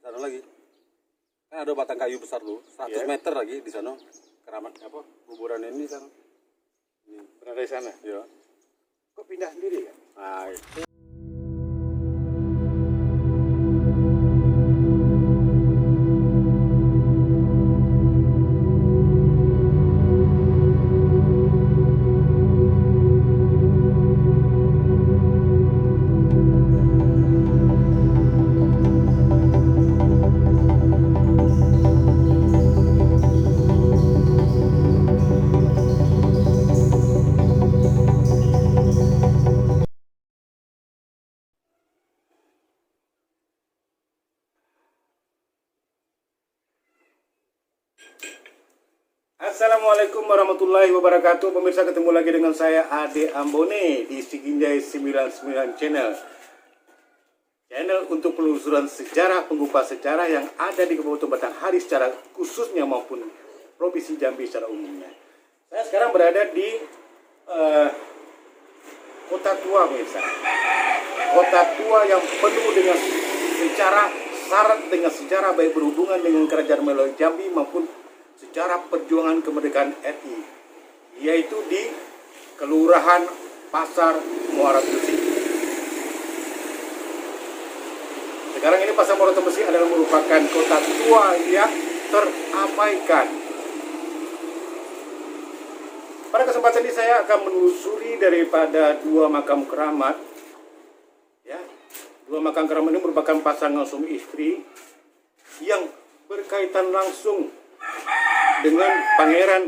sana lagi. Kan ada batang kayu besar tuh, 100 meter lagi di sana. Keramat apa? Kuburan ini sana. Ini. Berada di sana. Ya. Kok pindah sendiri ya? Nah, itu. Assalamualaikum warahmatullahi wabarakatuh. Pemirsa, ketemu lagi dengan saya Ade Ambone di Siginjai 99 Channel. Channel untuk penelusuran sejarah, pengupas sejarah yang ada di Kabupaten Batanghari secara khususnya maupun Provinsi Jambi secara umumnya. Saya sekarang berada di Kota Tua, pemirsa. Kota Tua yang penuh dengan sejarah, syarat dengan sejarah baik berhubungan dengan Kerajaan Melayu Jambi maupun sejarah perjuangan kemerdekaan RI, yaitu di Kelurahan Pasar Muara Besi. Sekarang ini Pasar Muara Besi adalah merupakan kota tua yang terabaikan. Pada kesempatan ini saya akan menelusuri daripada dua makam keramat. Ya, dua makam keramat ini merupakan pasangan suami istri yang berkaitan langsung dengan Pangeran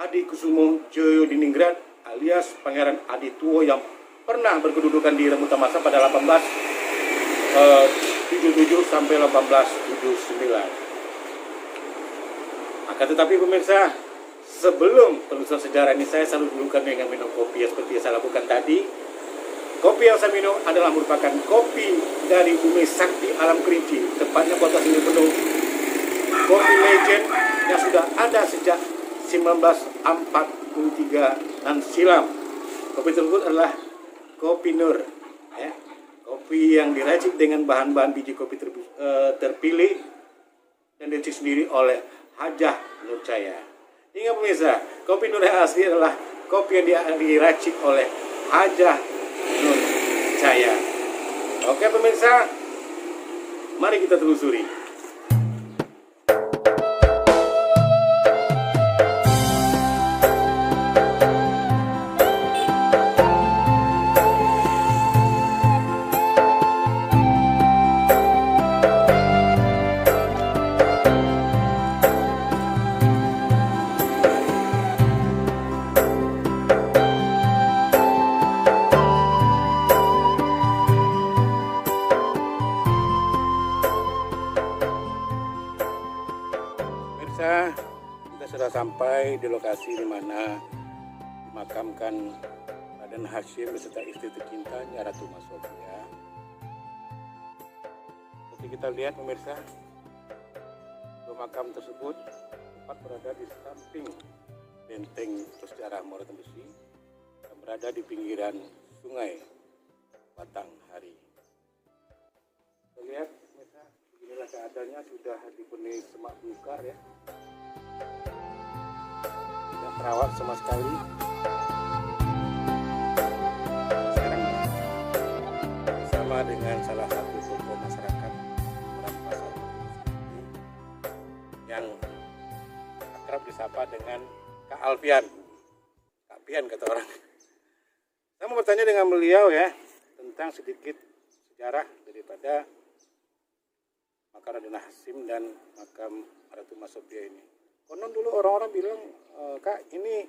Adi Kusumo Joyodiningrat alias Pangeran Adi Tuo yang pernah berkedudukan di Remuta Masa pada 1877 sampai 1879. Akan tetapi pemirsa, sebelum penelusuran sejarah ini saya selalu dulukan dengan minum kopi seperti yang saya lakukan tadi. Kopi yang saya minum adalah merupakan kopi dari Bumi Sakti Alam Kerinci, tepatnya kota sini penuh kopi legend yang sudah ada sejak 1943 silam. Kopi tersebut adalah kopi Nur, ya. Kopi yang diracik dengan bahan-bahan biji kopi terpilih dan diracik sendiri oleh Hajah Nur Caya. Ingat pemirsa, kopi Nur yang asli adalah kopi yang diracik oleh Hajah Nur Caya. Oke pemirsa, mari kita telusuri. Kita sudah sampai di lokasi di mana dimakamkan Raden Hashim beserta istri tercintanya Ratu Masofia. Seperti kita lihat pemirsa, dua makam tersebut tepat berada di samping benteng bersejarah Muara Besi dan berada di pinggiran Sungai Batanghari. Kita lihat pemirsa, inilah keadaannya, sudah dipenuhi semak belukar ya. Tidak terawat sama sekali. Sekarang bersama dengan salah satu tokoh masyarakat orang Pasar yang akrab disapa dengan Kak Alfian. Kak Pian kata orang. Saya mau bertanya dengan beliau ya tentang sedikit sejarah daripada makam Raden Hashim dan makam Ratu Masofia ini. Konon dulu orang-orang bilang, Kak, ini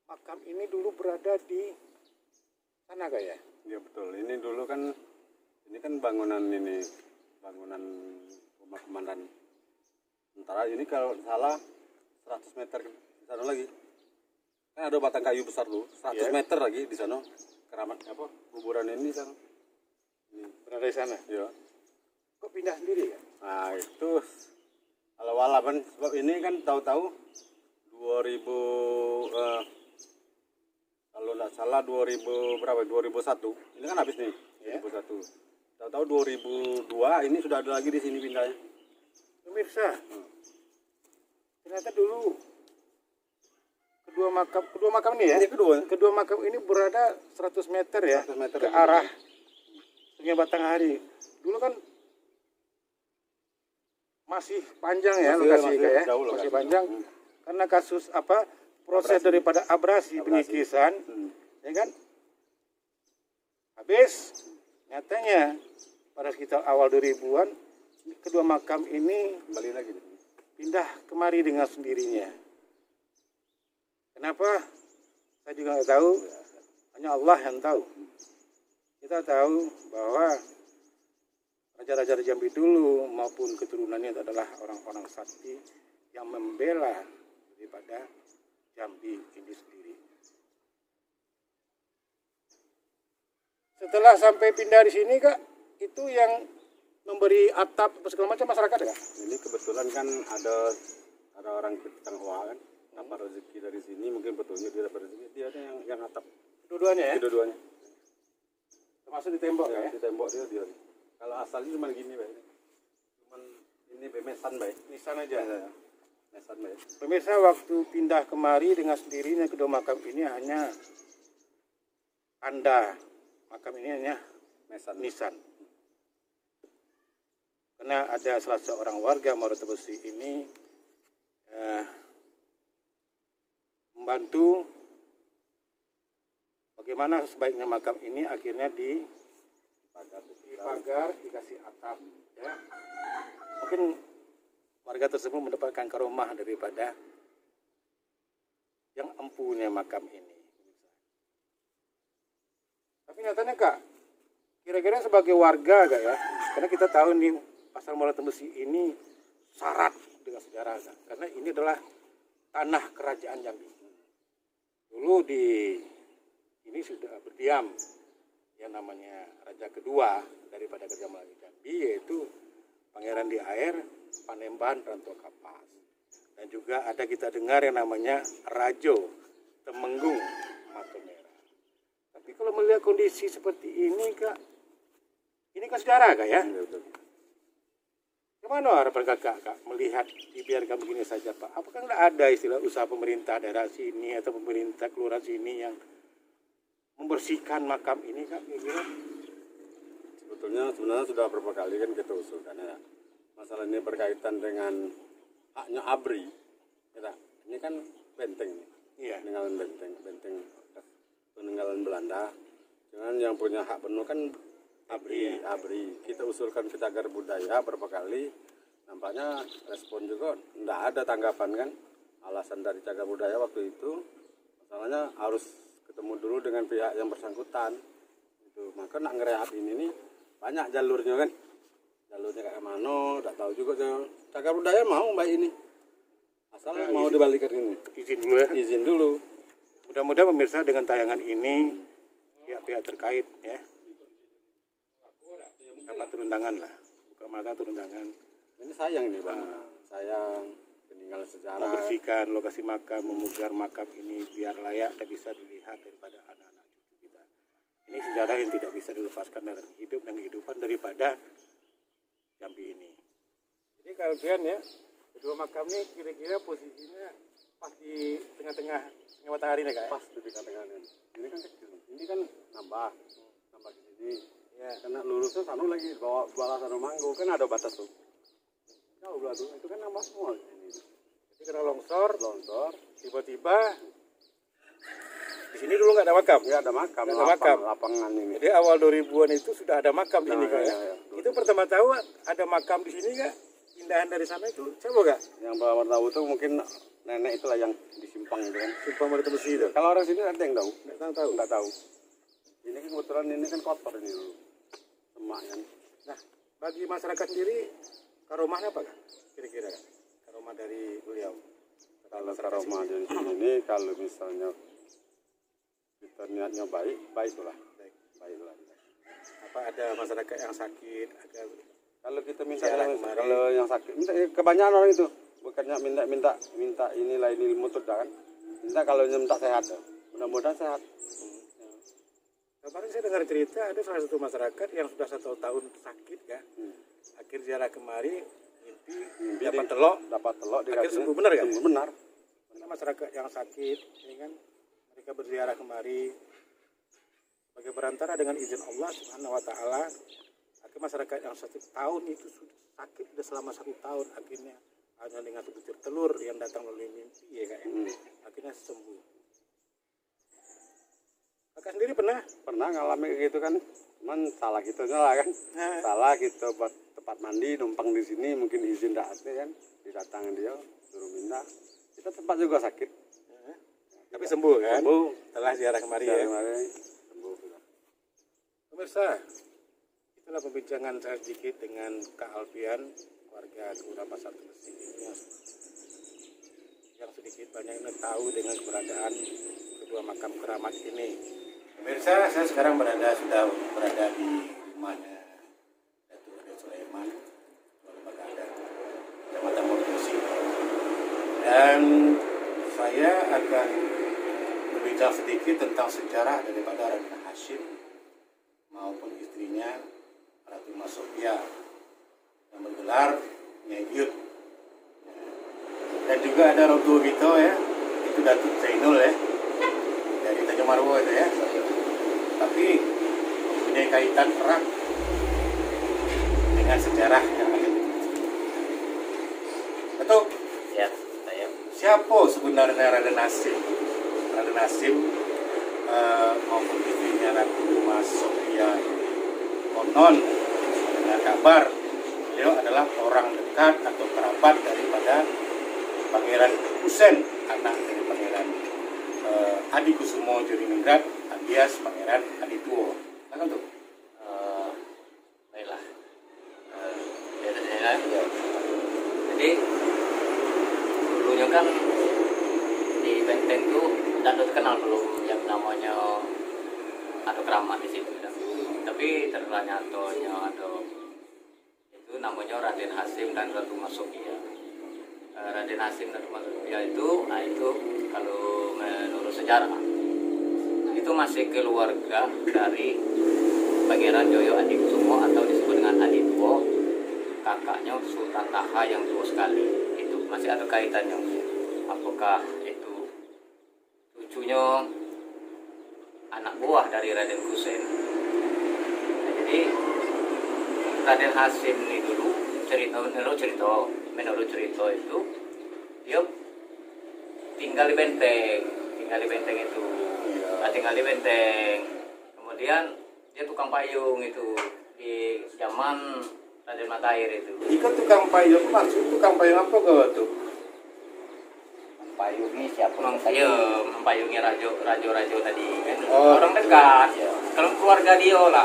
makam ini dulu berada di sana Kak ya? Ya betul. Ini dulu kan, ini kan bangunan rumah komandan. Sementara ini kalau salah 100 meter ke sana lagi. Kan ada batang kayu besar tuh, 100 meter lagi di sana. Keramat apa? Kuburan ini sana. Ini Berada di sana. ya. Kok pindah sendiri ya? Nah itu ala-ala kan, sebab ini kan tahu-tahu 2000 kalau nggak salah 2000 berapa 2001 ini kan habis nih 2001 Tahu-tahu 2002 ini sudah ada lagi di sini pindahnya. Pemirsa, ternyata dulu kedua makam ini ya. Ini kedua makam ini berada 100 meter ya 100 meter ke arah Sungai Batanghari. Dulu kan masih panjang ya lokasi ya, jauh masih lokasi. panjang karena kasus proses daripada abrasi. Pengikisan, ya kan? Habis nyatanya pada sekitar awal 2000-an kedua makam ini Kembali lagi. pindah kemari dengan sendirinya. Kenapa? Saya juga nggak tahu. Hanya Allah yang tahu. Kita tahu bahwa raja-raja di Jambi dulu maupun keturunannya adalah orang-orang sakti yang membela daripada Jambi ini sendiri. Setelah sampai pindah di sini Kak, itu yang memberi atap segala macam masyarakat Kak? Ini kebetulan kan ada orang Tionghoa kan dapat rezeki dari sini, mungkin betulnya dia dapat rezeki, dia ada yang atap Dua-duanya ya? dua-duanya. Termasuk di tembok Ya, ya? di tembok dia. Kalau asalnya cuma gini baik. Cuman ini bemesan baik. Nisan aja. Ya, mesan baik. Pemirsa, waktu pindah kemari dengan sendirinya kedua makam ini hanya tanda makam ini hanya Mesan. nisan. Karena ada salah seorang warga Muara Besi ini membantu bagaimana sebaiknya makam ini akhirnya dipagar, dikasih atap. Ya. Mungkin warga tersebut mendapatkan karomah daripada yang empunya makam ini. Tapi nyatanya Kak, kira-kira sebagai warga Kak ya, karena kita tahu nih Pasar Muara Besi ini syarat dengan sejarah Kak, karena ini adalah tanah kerajaan Jambi. Dulu ini sudah berdiam yang namanya raja kedua daripada Kerajaan Melayu Jambi, yaitu Pangeran di Air Panembahan Rantau Kapas. Dan juga ada kita dengar yang namanya Rajo Temenggung Mata Merah. Tapi kalau melihat kondisi seperti ini Kak, ini kan sejarah Kak ya? Gimana harapan Kak melihat dibiarkan begini saja Pak? Apakah nggak ada istilah usaha pemerintah daerah sini atau pemerintah kelurahan sini yang membersihkan makam ini Kak? Kira-kira? Sebenarnya sudah beberapa kali kan kita usulkan ya. Masalah ini berkaitan dengan haknya ABRI. Ya, ini kan benteng nih. Iya. Peninggalan benteng peninggalan Belanda. Jangan yang punya hak penuh kan ABRI. Kita usulkan ke Cagar Budaya berapa kali, nampaknya respon juga tidak ada tanggapan kan. Alasan dari Cagar Budaya waktu itu masalahnya harus ketemu dulu dengan pihak yang bersangkutan. Itu maka nak ngerehab ini nih banyak jalurnya kan. Jalurnya kayak mana, tidak tahu juga. Cagar Budaya mau baik ini. Asal mau dibalikan ini. Izin dulu ya. Izin dulu. Mudah-mudahan pemirsa dengan tayangan ini pihak-pihak terkait ya dapat turun tangan lah, bukan maka turun tangan. Ini sayang nih Bang. Sayang peninggalan sejarah. Membersihkan lokasi makam, memugar makam ini biar layak dan bisa dilihat daripada anak-anak cucu kita. Ini sejarah yang tidak bisa dilepaskan dari hidup dan kehidupan daripada Jambi ini. Jadi kalian ya, kedua makam ini kira-kira posisinya pas di tengah-tengah Sungai Batanghari nih Kak? Pas di tengah-tengah ini. Ini kan kecil. Ini kan nambah di sini. Ya. Karena lurusnya sana lagi bawa sana Manggo kan ada batas tuh. Jauh belah tuh. Itu kan nambah semua ini. Jadi karena longsor, tiba-tiba di sini dulu nggak ada makam. Ya ada makam. Nggak ada makam. Lapangan ini. Jadi awal 2000-an itu sudah ada makam di sini Kak ya. Ya. Itu pertama tahu ada makam di sini Kak. Pindahan dari sana itu siapa Kak? Yang bawa tahu tuh mungkin nenek itulah yang di Simpang itu kan. Simpang Muara Besi itu. Kalau orang sini ada yang tahu? Nggak tahu. Ini kan kebetulan ini kan kotor ini dulu. Semak kan. Nah, bagi masyarakat sendiri karomahnya apa Kak? Kira-kira Kak? Karomah dari beliau. Kalau karomah dari sini kalau misalnya kita niatnya baiklah. Baiklah. Apa ada masyarakat yang sakit, ada Kalau kita minta Kemarin. kalau yang sakit, kebanyakan orang itu bukannya minta inilah ini ilmu tuh kan. Minta kalau minta sehat, mudah-mudahan sehat. Kemarin saya dengar cerita ada salah satu masyarakat yang sudah 1 tahun sakit kan. Akhir ziarah kemari mimpi dapat telok. Akhir sembuh, benar kan? Benar. Karena masyarakat yang sakit, ya kan, mereka berziarah kemari sebagai perantara dengan izin Allah Subhanahu Wa Taala. Akhir masyarakat yang 1 tahun itu sudah sakit sudah selama 1 tahun, akhirnya hanya dengan sebutir telur yang datang melalui mimpi, ya kan, akhirnya sembuh. Kakak sendiri Pernah ngalami kayak gitu kan, cuman salah kitanya lah kan. Salah kita buat tempat mandi numpang di sini, mungkin izin tidak ada kan, didatangin dia suruh minta, kita tempat juga sakit. tapi sembuh kan? Sembuh. Setelah ziarah kemari ya. Sembuh. Pemirsa, itulah pembincangan saya sedikit dengan Kak Alfian, warga Kelurahan Pasar Gresik ini yang sedikit banyak tahu dengan keberadaan kedua makam keramat ini. Pemirsa, saya sekarang sudah berada di rumahnya Datuk Raden Sulaiman, Lembaga Adat, Kecamatan Gresik. Dan saya akan berbicara sedikit tentang sejarah daripada Raden Hasyim maupun istrinya Ratu Masofia yang bergelar Nyai Biut. Dan juga ada Rogo Bito ya, itu Datuk Zainul ya, dari Tanjung Marwo itu ya. Tapi mempunyai kaitan erat dengan sejarah yang ada di sini. Betul? Ya, saya. Siapa sebenarnya Raden Hasyim? Raden Hasyim maupun istrinya Ratu Masofia konon dengan kabar beliau adalah orang dekat atau kerabat daripada Pangeran Kusen, anak dari Pangeran Adikusumo Joriningrat alias Pangeran Adituwo. Kan tuh? Baiklah. Jadi dulunya kan di benteng itu tidak terkenal belum yang namanya atau keramat di situ. Tapi terkenal nyatonya ada itu namanya Raden Hasyim dan Ratu Masofia. Raden Hasyim dan Ratu Masofia itu kalau menurut sejarah itu masih keluarga dari Pangeran Joyo Adikusumo atau disebut dengan Adituwo, kakaknya Sultan Taha yang tua sekali. Itu masih ada kaitannya. Apakah itu cucunya anak buah dari Raden Kusen? Nah, jadi Raden Hasyim ini dulu menurut cerita itu dia tinggal di benteng itu. Tinggal di benteng. Kemudian dia tukang payung itu di zaman Raden Matahir itu. Ikut tukang payung, maksud tukang payung apa kau tuh? Mempayungi siapa? Mempayungi rajo tadi kan. Oh, orang dekat. Ya. Kalau keluarga dia lah.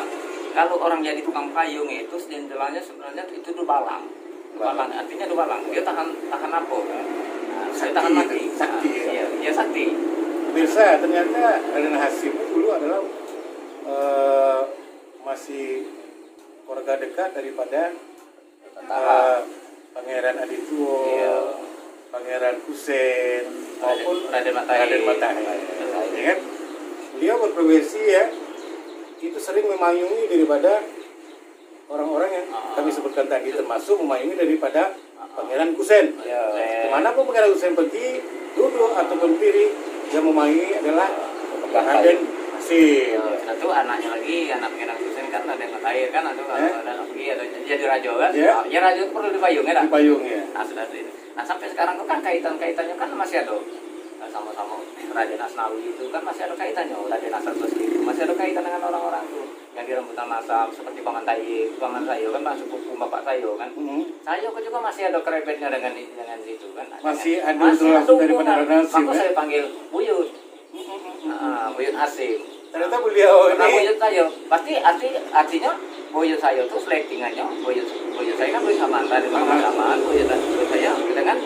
Kalau orang jadi tukang payung itu sebenarnya itu dubalang. Dubalang artinya dubalang. Dia tahan apa? Saya tahan mati. Sakti. Iya, dia sakti. Pemirsa, ternyata Raden Hasyim dulu adalah masih keluarga dekat daripada Pangeran Adituwo, Pangeran Kusen maupun Raden Matahir. Ya kan? Beliau berprofesi ya, itu sering memayungi daripada orang-orang yang kami sebutkan tadi, termasuk memayungi daripada Pangeran Kusen. Kemanapun Pangeran Kusen pergi, duduk ataupun diri, yang memayungi adalah Raden Hasyim. Itu anaknya lagi, anak Pangeran Kusen kan Raden Matahir kan, ada lagi ada jadi raja kan. Ya raja itu perlu dipayungi lah. Dipayung ya. Nah sudah itu. Nah sampai sekarang tuh kan kaitannya kan masih ada. Sama-sama Raden Asnawi itu kan masih ada kaitannya. Raden Asnawi itu masih ada kaitan dengan orang-orang tuh yang di rebutan nasab seperti paman Sayo kan masuk sepupu bapak Sayo kan. Sayo juga masih ada kerebetnya dengan itu kan. Masih ada langsung daripada Raden Hasyim. Maka saya panggil Buyut. Buyut Hasyim. Ternyata beliau Karena ini Buyut Sayo pasti artinya Buyut Sayo itu selektingannya Buyut saya kan Buyut Samanta di samaan Buyut saya dengan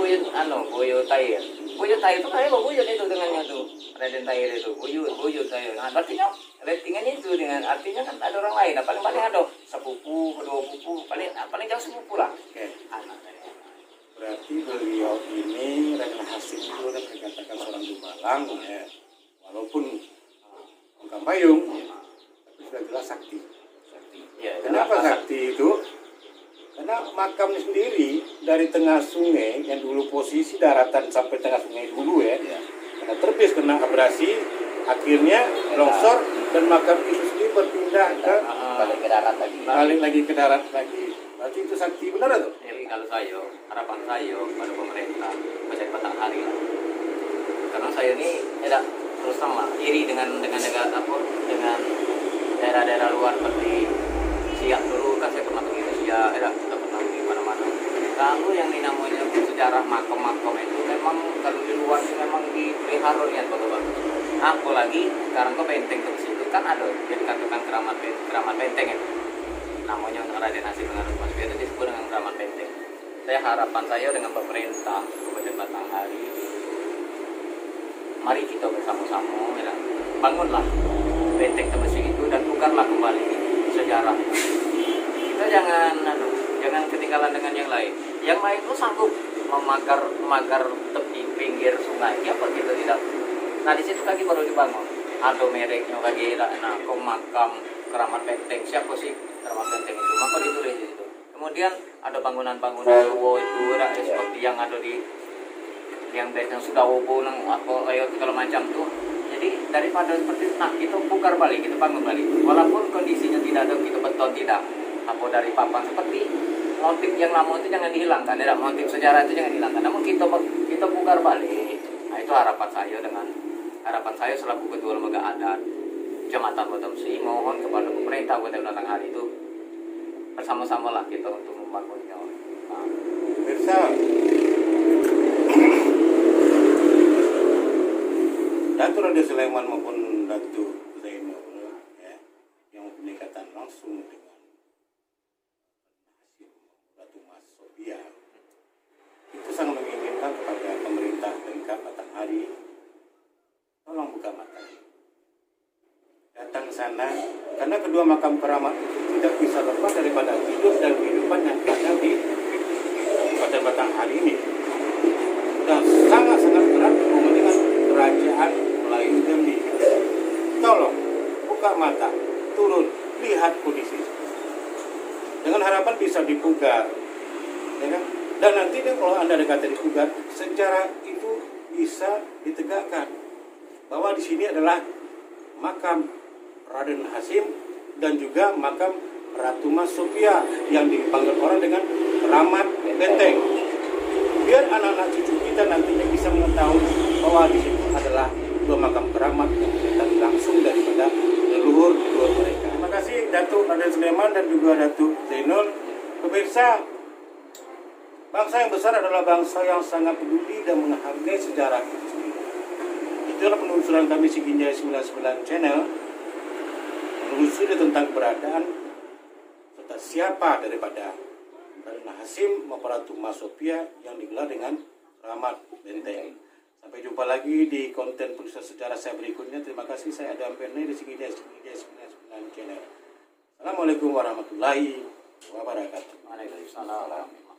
Buyut Tahir. Buyut Tahir itu kayak Buyut itu dengannya tuh Raden Tahir itu Buyut Tahir. Nah artinya ratingannya itu dengan artinya kan ada orang lain. Nah, paling ada sepupu, kedua pupu, paling jauh sepupu lah. Anak dari berarti beliau ini Raden Hasyim itu sudah dikatakan seorang dumalang ya, walaupun tukang payung, adalah sakti. Ya, Kenapa sakti itu? Karena makamnya sendiri dari tengah sungai yang dulu posisi daratan sampai tengah sungai dulu ya. Karena terbis kena abrasi, akhirnya longsor dan makam itu sendiri berpindah ke balik ke darat lagi. balik lagi ke darat lagi. Berarti itu sakti benar tuh? Jadi kalau saya, harapan saya pada pemerintah mencari matahari lah. Karena saya ini tidak terus sama iri dengan daerah-daerah luar seperti Siak dulu kan saya pernah pergi ke Siak, tidak pernah pergi mana-mana. Kalau yang namanya sejarah makam-makam itu memang kalau di luar itu memang dipelihara ya bagus-bagus. Apalagi sekarang ke benteng ke situ kan ada dikatakan keramat benteng itu. Namanya Raden Hasim dengan Rumah itu disebut dengan keramat benteng. Harapan saya dengan pemerintah Kabupaten Batanghari, mari kita bersama-sama ya, bangunlah benteng Temesing itu dan tukarlah kembali sejarah. Kita jangan ketinggalan dengan yang lain. Yang lain itu sanggup memagar tepi pinggir sungai. Ya apa kita tidak? Nah di situ kaki baru dibangun. Ada mereknya kaki makam keramat benteng. Siapa sih keramat benteng itu? Maka ditulis di situ. Kemudian ada bangunan-bangunan tua itu seperti yang ada di yang sudah wobo segala macam tuh. Jadi daripada seperti kita bongkar balik, kita bangun balik. Walaupun kondisinya tidak ada kita beton tidak apa dari papan seperti motif yang lama itu jangan dihilangkan, tidak motif sejarah itu jangan dihilangkan. Namun kita bongkar balik. Nah itu harapan saya selaku ketua lembaga adat Kecamatan Batamsi mohon kepada pemerintah Kabupaten Batanghari itu bersama-samalah kita untuk membangunnya. Nah. Pemirsa, Datu Raden Sulaiman maupun Datu Zainul ya, yang mempunyai ikatan langsung dengan Datu Mas Sofia itu sangat menginginkan kepada pemerintah Pemkab Batanghari tolong buka mata, datang ke sana karena kedua makam keramat itu tidak bisa lepas daripada hidup dan kehidupan yang ada di Kabupaten Batanghari ini dan sangat-sangat erat hubungan dengan kerajaan Melayu Jambi. Tolong buka mata, turun, lihat kondisi dengan harapan bisa dipugar, ya kan? Dan nanti kalau Anda ada kata dipugar, sejarah itu bisa ditegakkan bahwa di sini adalah makam Raden Hasim dan juga makam Ratu Mas Sofia yang dipanggil orang dengan keramat benteng. Biar anak-anak cucu kita nantinya bisa mengetahui bahwa di situ adalah dua makam keramat yang datang langsung daripada leluhur mereka. Terima kasih Datuk Raden Sulaiman dan juga Datuk Zainul. Pemirsa, bangsa yang besar adalah bangsa yang sangat peduli dan menghargai sejarah itu sendiri. Itulah penelusuran kami Siginjaya 99 Channel menelusuri tentang keberadaan serta siapa daripada Raden Hasim maupun Ratu Mas Sofia yang digelar dengan keramat benteng. Sampai jumpa lagi di konten penulisan sejarah saya berikutnya. Terima kasih, saya Adam Perne di Siginjaya 99 Channel. Assalamualaikum warahmatullahi wabarakatuh. Waalaikumsalam.